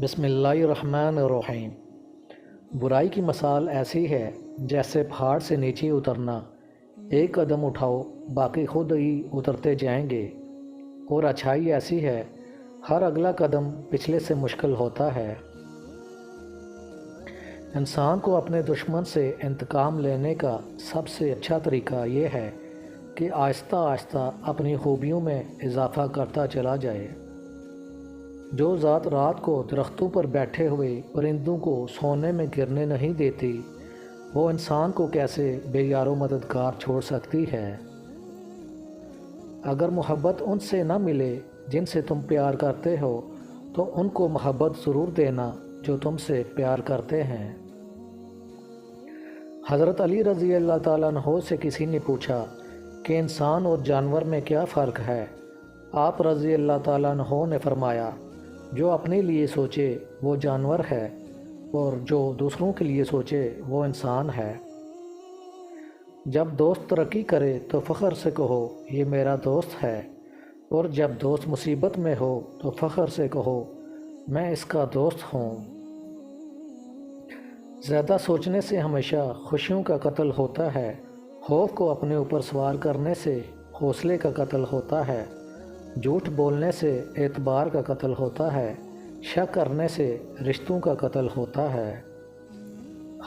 بسم اللہ الرحمن الرحیم۔ برائی کی مثال ایسی ہے جیسے پہاڑ سے نیچے اترنا، ایک قدم اٹھاؤ باقی خود ہی اترتے جائیں گے، اور اچھائی ایسی ہے ہر اگلا قدم پچھلے سے مشکل ہوتا ہے۔ انسان کو اپنے دشمن سے انتقام لینے کا سب سے اچھا طریقہ یہ ہے کہ آہستہ آہستہ اپنی خوبیوں میں اضافہ کرتا چلا جائے۔ جو ذات رات کو درختوں پر بیٹھے ہوئے پرندوں کو سونے میں گرنے نہیں دیتی، وہ انسان کو کیسے بے یار و مددگار چھوڑ سکتی ہے؟ اگر محبت ان سے نہ ملے جن سے تم پیار کرتے ہو تو ان کو محبت ضرور دینا جو تم سے پیار کرتے ہیں۔ حضرت علی رضی اللہ تعالیٰ عنہ سے کسی نے پوچھا کہ انسان اور جانور میں کیا فرق ہے؟ آپ رضی اللہ تعالیٰ عنہ نے فرمایا، جو اپنے لیے سوچے وہ جانور ہے، اور جو دوسروں کے لیے سوچے وہ انسان ہے۔ جب دوست ترقی کرے تو فخر سے کہو یہ میرا دوست ہے، اور جب دوست مصیبت میں ہو تو فخر سے کہو میں اس کا دوست ہوں۔ زیادہ سوچنے سے ہمیشہ خوشیوں کا قتل ہوتا ہے، خوف کو اپنے اوپر سوار کرنے سے حوصلے کا قتل ہوتا ہے، جھوٹ بولنے سے اعتبار کا قتل ہوتا ہے، شک کرنے سے رشتوں کا قتل ہوتا ہے۔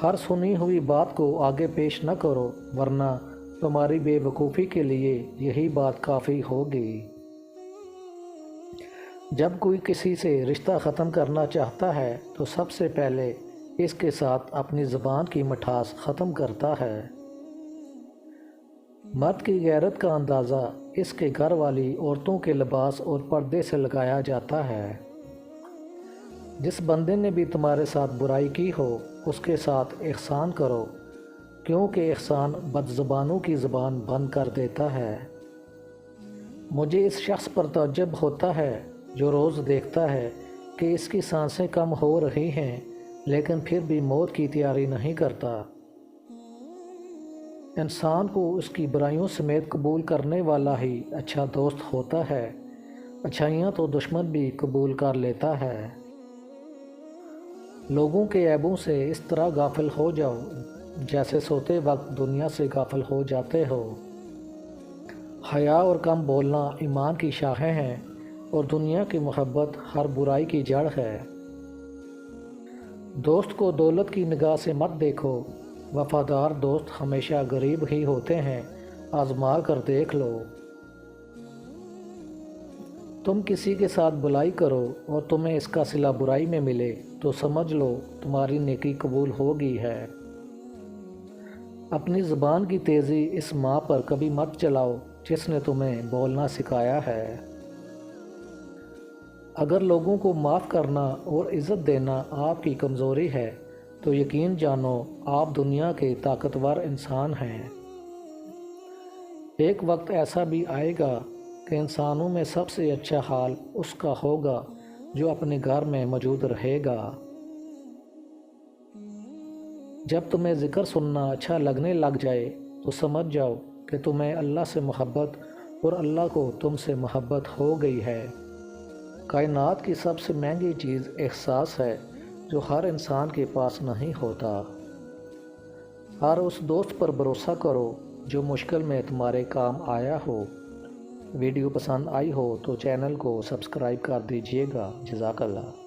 ہر سنی ہوئی بات کو آگے پیش نہ کرو، ورنہ تمہاری بے وقوفی کے لیے یہی بات کافی ہوگی۔ جب کوئی کسی سے رشتہ ختم کرنا چاہتا ہے تو سب سے پہلے اس کے ساتھ اپنی زبان کی مٹھاس ختم کرتا ہے۔ مرد کی غیرت کا اندازہ اس کے گھر والی عورتوں کے لباس اور پردے سے لگایا جاتا ہے۔ جس بندے نے بھی تمہارے ساتھ برائی کی ہو اس کے ساتھ احسان کرو، کیونکہ احسان بد زبانوں کی زبان بند کر دیتا ہے۔ مجھے اس شخص پر تعجب ہوتا ہے جو روز دیکھتا ہے کہ اس کی سانسیں کم ہو رہی ہیں لیکن پھر بھی موت کی تیاری نہیں کرتا۔ انسان کو اس کی برائیوں سمیت قبول کرنے والا ہی اچھا دوست ہوتا ہے، اچھائیاں تو دشمن بھی قبول کر لیتا ہے۔ لوگوں کے عیبوں سے اس طرح غافل ہو جاؤ جیسے سوتے وقت دنیا سے غافل ہو جاتے ہو۔ حیا اور کم بولنا ایمان کی شاخیں ہیں، اور دنیا کی محبت ہر برائی کی جڑ ہے۔ دوست کو دولت کی نگاہ سے مت دیکھو، وفادار دوست ہمیشہ غریب ہی ہوتے ہیں، آزما کر دیکھ لو۔ تم کسی کے ساتھ بلائی کرو اور تمہیں اس کا صلہ برائی میں ملے تو سمجھ لو تمہاری نیکی قبول ہوگی ہے۔ اپنی زبان کی تیزی اس ماں پر کبھی مت چلاؤ جس نے تمہیں بولنا سکھایا ہے۔ اگر لوگوں کو معاف کرنا اور عزت دینا آپ کی کمزوری ہے تو یقین جانو آپ دنیا کے طاقتور انسان ہیں۔ ایک وقت ایسا بھی آئے گا کہ انسانوں میں سب سے اچھا حال اس کا ہوگا جو اپنے گھر میں موجود رہے گا۔ جب تمہیں ذکر سننا اچھا لگنے لگ جائے تو سمجھ جاؤ کہ تمہیں اللہ سے محبت اور اللہ کو تم سے محبت ہو گئی ہے۔ کائنات کی سب سے مہنگی چیز احساس ہے جو ہر انسان کے پاس نہیں ہوتا۔ ہر اس دوست پر بھروسہ کرو جو مشکل میں تمہارے کام آیا ہو۔ ویڈیو پسند آئی ہو تو چینل کو سبسکرائب کر دیجیے گا۔ جزاک اللہ۔